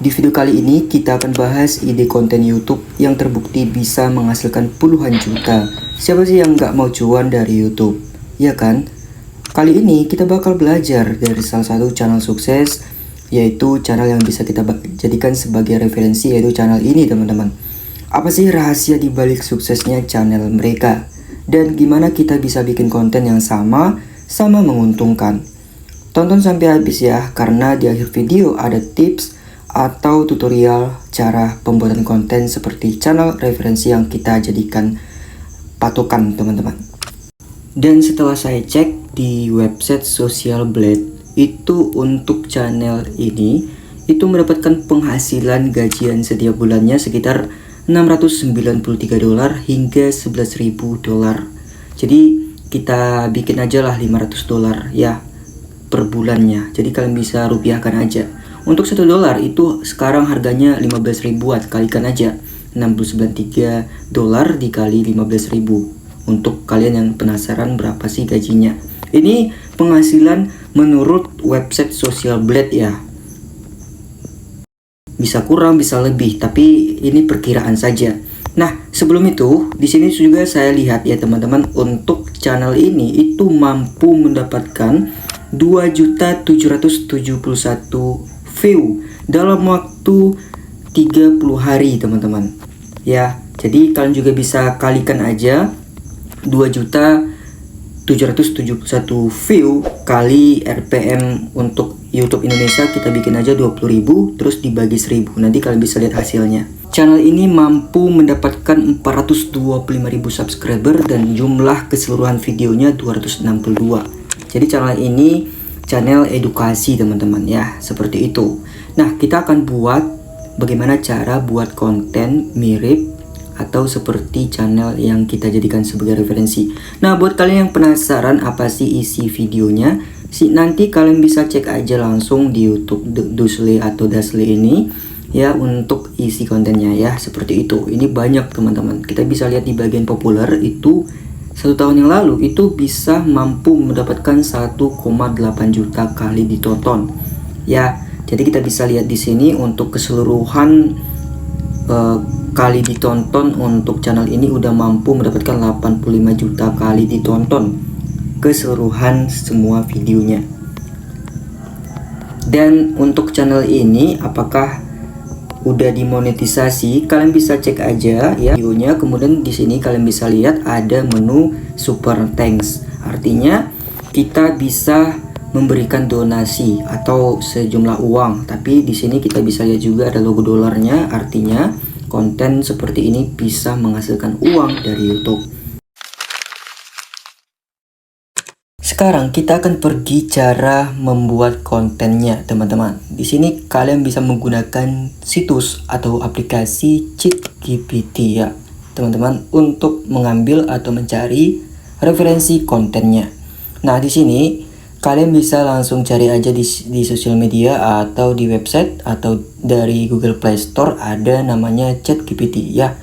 Di video kali ini kita akan bahas ide konten YouTube yang terbukti bisa menghasilkan puluhan juta. Siapa sih yang nggak mau cuan dari YouTube? Ya kan? Kali ini kita bakal belajar dari salah satu channel sukses, yaitu channel yang bisa kita jadikan sebagai referensi, yaitu channel ini teman-teman. Apa sih rahasia di balik suksesnya channel mereka? Dan gimana kita bisa bikin konten yang sama menguntungkan? Tonton sampai habis ya, karena di akhir video ada tips atau tutorial cara pembuatan konten seperti channel referensi yang kita jadikan patokan teman-teman. Dan setelah saya cek di website Social Blade, itu untuk channel ini itu mendapatkan penghasilan gajian setiap bulannya sekitar $693 hingga $11.000. Jadi kita bikin aja lah $500 ya per bulannya. Jadi kalian bisa rupiahkan aja. Untuk $1 itu sekarang harganya 15 ribuan, kalikan aja $693 dikali 15.000. Untuk kalian yang penasaran berapa sih gajinya. Ini penghasilan menurut website Social Blade ya. Bisa kurang, bisa lebih, tapi ini perkiraan saja. Nah, sebelum itu, di sini juga saya lihat ya teman-teman, untuk channel ini itu mampu mendapatkan 2.771 view dalam waktu 30 hari teman-teman. Ya, jadi kalian juga bisa kalikan aja 2.771 view kali RPM untuk YouTube Indonesia, kita bikin aja 20.000 terus dibagi 1.000. Nanti kalian bisa lihat hasilnya. Channel ini mampu mendapatkan 425.000 subscriber dan jumlah keseluruhan videonya 262. Jadi channel ini channel edukasi teman-teman ya, seperti itu. Nah, kita akan buat bagaimana cara buat konten mirip atau seperti channel yang kita jadikan sebagai referensi. Nah, buat kalian yang penasaran apa sih isi videonya, nanti kalian bisa cek aja langsung di YouTube Dusle atau Dasle ini ya, untuk isi kontennya ya, seperti itu. Ini banyak teman-teman. Kita bisa lihat di bagian populer itu 1 tahun yang lalu itu bisa mampu mendapatkan 1,8 juta kali ditonton. Ya, jadi kita bisa lihat di sini untuk keseluruhan kali ditonton untuk channel ini udah mampu mendapatkan 85 juta kali ditonton keseluruhan semua videonya. Dan untuk channel ini apakah udah dimonetisasi, kalian bisa cek aja ya videonya. Kemudian di sini kalian bisa lihat ada menu super thanks, artinya kita bisa memberikan donasi atau sejumlah uang. Tapi di sini kita bisa lihat juga ada logo dolarnya, artinya konten seperti ini bisa menghasilkan uang dari YouTube. Sekarang kita akan pergi cara membuat kontennya teman-teman. Di sini kalian bisa menggunakan situs atau aplikasi ChatGPT ya teman-teman, untuk mengambil atau mencari referensi kontennya. Nah, di sini kalian bisa langsung cari aja di sosial media atau di website atau dari Google Play Store, ada namanya ChatGPT ya.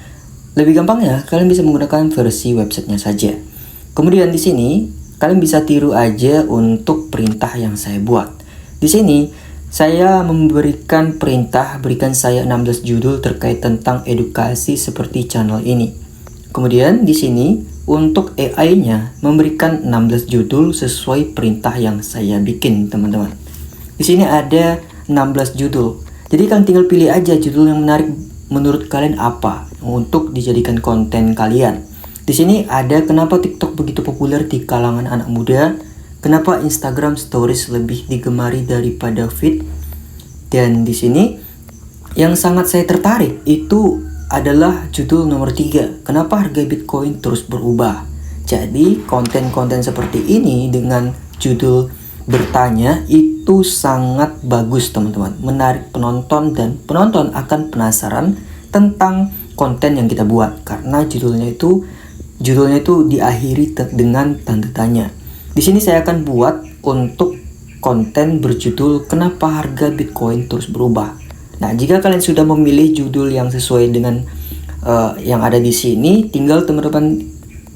Lebih gampangnya kalian bisa menggunakan versi websitenya saja. Kemudian di sini kalian bisa tiru aja untuk perintah yang saya buat. Di sini saya memberikan perintah, berikan saya 16 judul terkait tentang edukasi seperti channel ini. Kemudian di sini untuk AI-nya memberikan 16 judul sesuai perintah yang saya bikin teman-teman. Di sini ada 16 judul. Jadi kalian tinggal pilih aja judul yang menarik menurut kalian apa untuk dijadikan konten kalian. Di sini ada kenapa TikTok begitu populer di kalangan anak muda, kenapa Instagram Stories lebih digemari daripada feed. Dan di sini yang sangat saya tertarik itu adalah judul nomor 3, kenapa harga Bitcoin terus berubah. Jadi konten-konten seperti ini dengan judul bertanya itu sangat bagus teman-teman, menarik penonton dan penonton akan penasaran tentang konten yang kita buat karena judulnya itu diakhiri dengan tanda tanya. Di sini saya akan buat untuk konten berjudul kenapa harga Bitcoin terus berubah. Nah, jika kalian sudah memilih judul yang sesuai dengan yang ada di sini, tinggal teman-teman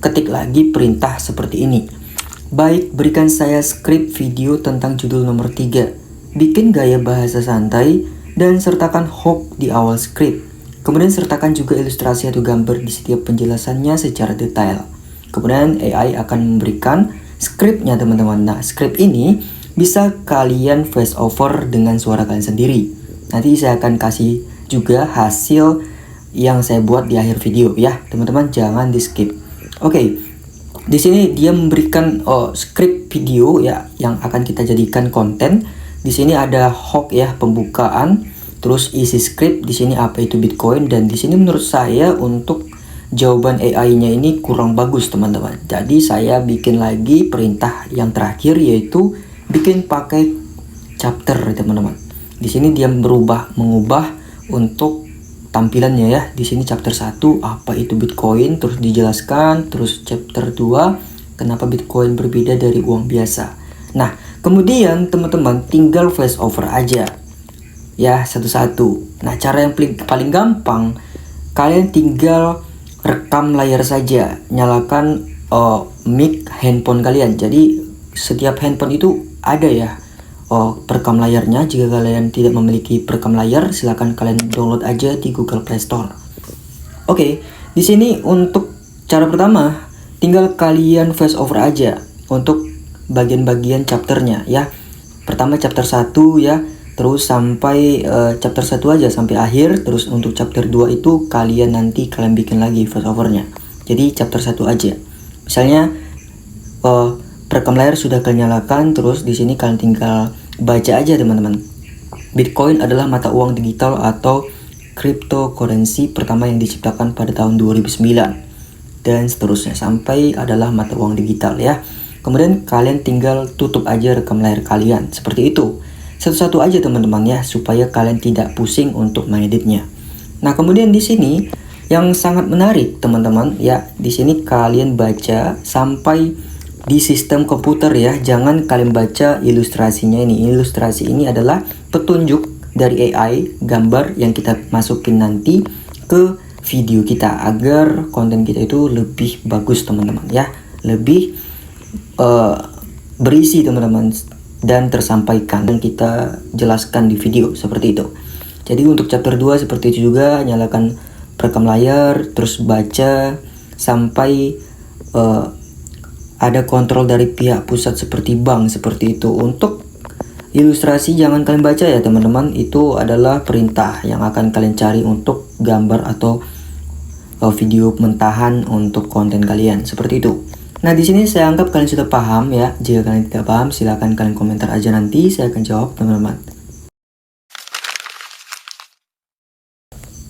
ketik lagi perintah seperti ini. Baik, berikan saya skrip video tentang judul nomor 3. Bikin gaya bahasa santai dan sertakan hook di awal script. Kemudian sertakan juga ilustrasi atau gambar di setiap penjelasannya secara detail. Kemudian AI akan memberikan scriptnya teman-teman. Nah, script ini bisa kalian voice over dengan suara kalian sendiri. Nanti saya akan kasih juga hasil yang saya buat di akhir video ya, teman-teman, jangan di skip. Oke, di sini dia memberikan script video ya yang akan kita jadikan konten. Di sini ada hook ya, pembukaan. Terus isi script di sini apa itu Bitcoin, dan di sini menurut saya untuk jawaban AI-nya ini kurang bagus teman-teman. Jadi saya bikin lagi perintah yang terakhir, yaitu bikin pakai chapter teman-teman. Di sini dia mengubah untuk tampilannya ya. Di sini chapter 1 apa itu Bitcoin, terus dijelaskan, terus chapter 2 kenapa Bitcoin berbeda dari uang biasa. Nah, kemudian teman-teman tinggal voice over aja ya satu-satu. Nah, cara yang paling gampang, kalian tinggal rekam layar saja, nyalakan mic handphone kalian. Jadi setiap handphone itu ada ya perekam layarnya. Jika kalian tidak memiliki perekam layar, silahkan kalian download aja di Google Play Store. Oke, di sini untuk cara pertama tinggal kalian voice over aja untuk bagian-bagian chapternya ya. Pertama chapter 1 ya, terus sampai chapter 1 aja sampai akhir. Terus untuk chapter 2 itu kalian bikin lagi voice overnya. Jadi chapter 1 aja. Misalnya perekam layar sudah kalian nyalakan, terus di sini kalian tinggal baca aja teman-teman. Bitcoin adalah mata uang digital atau cryptocurrency pertama yang diciptakan pada tahun 2009 dan seterusnya sampai adalah mata uang digital ya. Kemudian kalian tinggal tutup aja rekam layar kalian seperti itu. Satu-satu aja teman-teman ya, supaya kalian tidak pusing untuk mengeditnya. Nah, kemudian di sini yang sangat menarik teman-teman ya, di sini kalian baca sampai di sistem komputer ya. Jangan kalian baca ilustrasinya ini. Ilustrasi ini adalah petunjuk dari AI, gambar yang kita masukin nanti ke video kita agar konten kita itu lebih bagus teman-teman ya, lebih berisi teman-teman dan tersampaikan dan kita jelaskan di video seperti itu. Jadi untuk chapter 2 seperti itu juga, nyalakan perekam layar, terus baca sampai ada kontrol dari pihak pusat seperti bank seperti itu. Untuk ilustrasi jangan kalian baca ya teman-teman, itu adalah perintah yang akan kalian cari untuk gambar atau video mentahan untuk konten kalian seperti itu. Nah, di sini saya anggap kalian sudah paham ya. Jika kalian tidak paham, silahkan kalian komentar aja, nanti saya akan jawab teman-teman.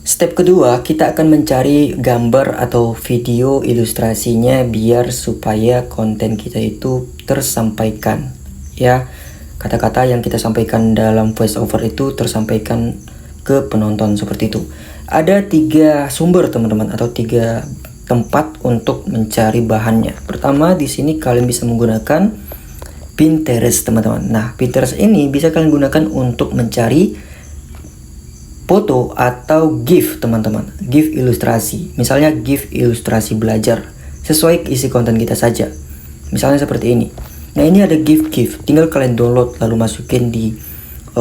Step kedua, kita akan mencari gambar atau video ilustrasinya biar supaya konten kita itu tersampaikan ya. Kata-kata yang kita sampaikan dalam voice over itu tersampaikan ke penonton seperti itu. Ada 3 sumber teman-teman, atau 3 tempat untuk mencari bahannya. Pertama, di sini kalian bisa menggunakan Pinterest teman-teman. Nah, Pinterest ini bisa kalian gunakan untuk mencari foto atau GIF teman-teman, GIF ilustrasi. Misalnya GIF ilustrasi belajar sesuai isi konten kita saja. Misalnya seperti ini. Nah, ini ada GIF, tinggal kalian download lalu masukin di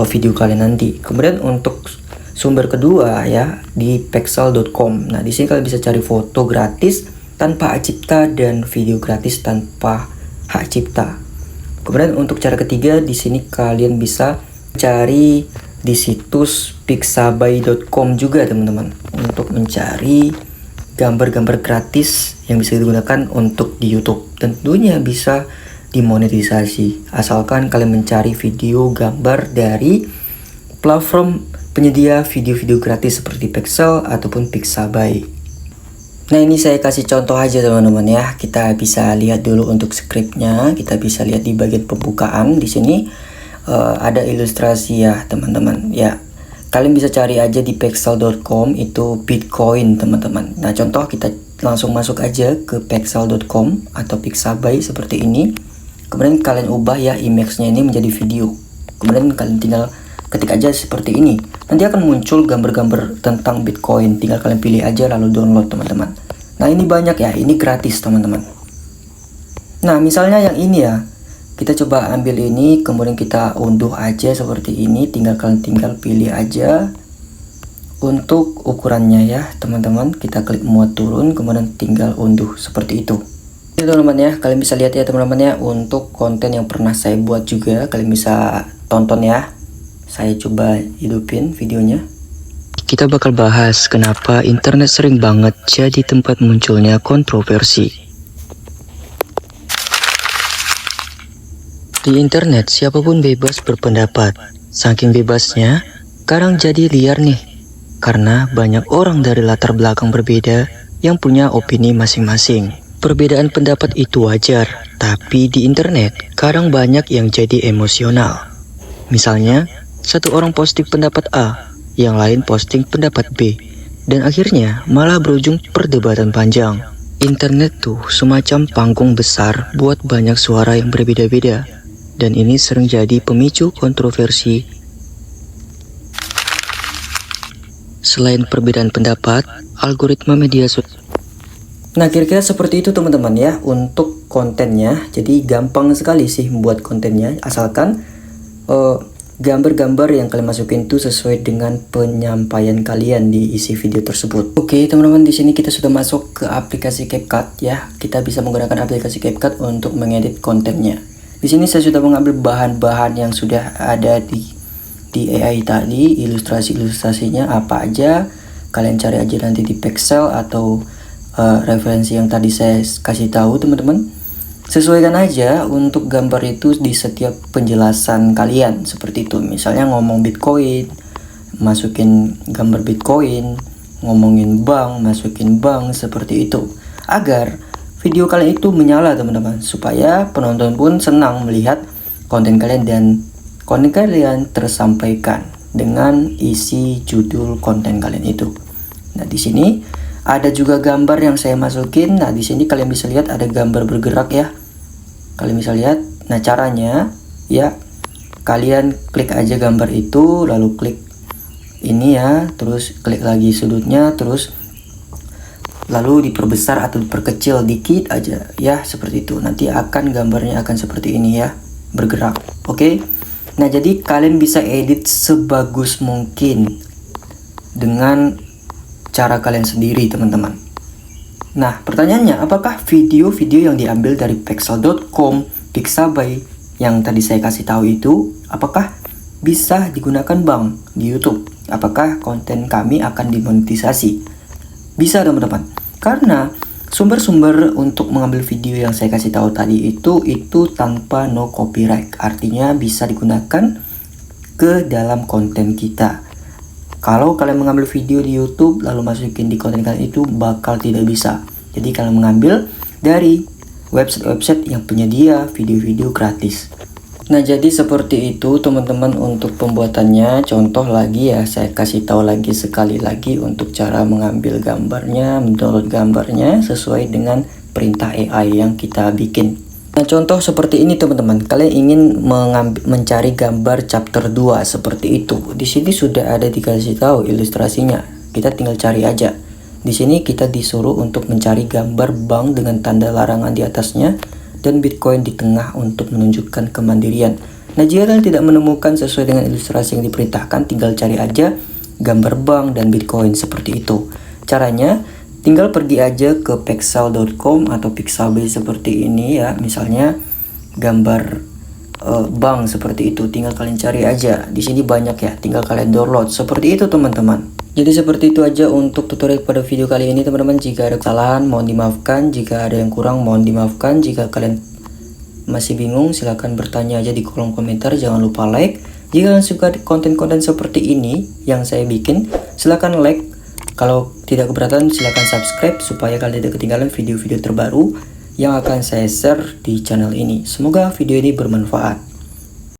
video kalian nanti. Kemudian untuk sumber kedua ya, di pexel.com. Nah, di sini kalian bisa cari foto gratis tanpa hak cipta dan video gratis tanpa hak cipta. Kemudian untuk cara ketiga, di sini kalian bisa cari di situs pixabay.com juga teman-teman, untuk mencari gambar-gambar gratis yang bisa digunakan untuk di YouTube. Tentunya bisa dimonetisasi asalkan kalian mencari video gambar dari platform penyedia video-video gratis seperti Pexel ataupun Pixabay. Nah, ini saya kasih contoh aja teman-teman ya. Kita bisa lihat dulu untuk scriptnya. Kita bisa lihat di bagian pembukaan. Di sini ada ilustrasi ya teman-teman ya. Kalian bisa cari aja di pexel.com itu Bitcoin teman-teman. Nah, contoh kita langsung masuk aja ke pexel.com atau Pixabay seperti ini. Kemudian kalian ubah ya image-nya ini menjadi video. Kemudian kalian tinggal ketik aja seperti ini. Nanti akan muncul gambar-gambar tentang Bitcoin. Tinggal kalian pilih aja lalu download teman-teman. Nah, ini banyak ya, ini gratis teman-teman. Nah, misalnya yang ini ya, Kita coba ambil ini, kemudian kita unduh aja seperti ini. Kalian tinggal pilih aja untuk ukurannya ya teman-teman. Kita klik muat turun, kemudian tinggal unduh seperti itu. Ini teman-teman ya, kalian bisa lihat ya teman-teman ya, untuk konten yang pernah saya buat juga kalian bisa tonton ya. Saya coba hidupin videonya. Kita bakal bahas kenapa internet sering banget jadi tempat munculnya kontroversi. Di internet siapapun bebas berpendapat. Saking bebasnya, kadang jadi liar nih. Karena banyak orang dari latar belakang berbeda yang punya opini masing-masing. Perbedaan pendapat itu wajar, tapi di internet kadang banyak yang jadi emosional. Misalnya, satu orang posting pendapat A, yang lain posting pendapat B, dan akhirnya malah berujung perdebatan panjang. Internet tuh semacam panggung besar buat banyak suara yang berbeda-beda. Dan ini sering jadi pemicu kontroversi. Selain perbedaan pendapat, algoritma media sosial. Nah, kira-kira seperti itu teman-teman ya untuk kontennya. Jadi gampang sekali sih membuat kontennya, asalkan gambar-gambar yang kalian masukin itu sesuai dengan penyampaian kalian di isi video tersebut. Oke teman-teman, di sini kita sudah masuk ke aplikasi CapCut ya. Kita bisa menggunakan aplikasi CapCut untuk mengedit kontennya. Di sini saya sudah mengambil bahan-bahan yang sudah ada di AI tadi, ilustrasinya apa aja. Kalian cari aja nanti di Pexel atau referensi yang tadi saya kasih tahu teman-teman. Sesuaikan aja untuk gambar itu di setiap penjelasan kalian seperti itu. Misalnya ngomong Bitcoin, masukin gambar Bitcoin, ngomongin bank, masukin bank seperti itu. Agar video kalian itu menyala teman-teman, supaya penonton pun senang melihat konten kalian dan konten kalian tersampaikan dengan isi judul konten kalian itu. Nah, di sini ada juga gambar yang saya masukin. Nah, di sini kalian bisa lihat ada gambar bergerak ya. Kalian bisa lihat. Nah, caranya ya, kalian klik aja gambar itu, lalu klik ini ya, terus klik lagi sudutnya, terus lalu diperbesar atau diperkecil dikit aja ya, seperti itu. Nanti akan gambarnya akan seperti ini ya, bergerak. Oke. Nah, jadi kalian bisa edit sebagus mungkin dengan cara kalian sendiri teman-teman. Nah, pertanyaannya, apakah video-video yang diambil dari pexel.com, Pixabay yang tadi saya kasih tahu itu, apakah bisa digunakan bang di YouTube? Apakah konten kami akan dimonetisasi? Bisa teman-teman, karena sumber-sumber untuk mengambil video yang saya kasih tahu tadi itu tanpa no copyright, artinya bisa digunakan ke dalam konten kita. Kalau kalian mengambil video di YouTube lalu masukin di konten kalian itu bakal tidak bisa. Jadi kalian mengambil dari website-website yang penyedia video-video gratis. Nah, jadi seperti itu teman-teman untuk pembuatannya. Contoh lagi ya, saya kasih tahu lagi sekali lagi untuk cara mengambil gambarnya, mendownload gambarnya sesuai dengan perintah AI yang kita bikin. Nah, contoh seperti ini teman-teman. Kalian ingin mencari gambar chapter 2 seperti itu. Di sini sudah ada dikasih tahu ilustrasinya. Kita tinggal cari aja. Di sini kita disuruh untuk mencari gambar bank dengan tanda larangan di atasnya dan Bitcoin di tengah untuk menunjukkan kemandirian. Nah, jika kalian tidak menemukan sesuai dengan ilustrasi yang diperintahkan, tinggal cari aja gambar bank dan Bitcoin seperti itu. Caranya, tinggal pergi aja ke pexel.com atau Pixabay seperti ini ya. Misalnya gambar bank seperti itu, tinggal kalian cari aja. Di sini banyak ya, tinggal kalian download. Seperti itu teman-teman. Jadi seperti itu aja untuk tutorial pada video kali ini teman-teman. Jika ada kesalahan mohon dimaafkan, jika ada yang kurang mohon dimaafkan. Jika kalian masih bingung silahkan bertanya aja di kolom komentar. Jangan lupa like. Jika kalian suka konten-konten seperti ini yang saya bikin, silahkan like. Kalau tidak keberatan silahkan subscribe supaya kalian tidak ketinggalan video-video terbaru yang akan saya share di channel ini. Semoga video ini bermanfaat.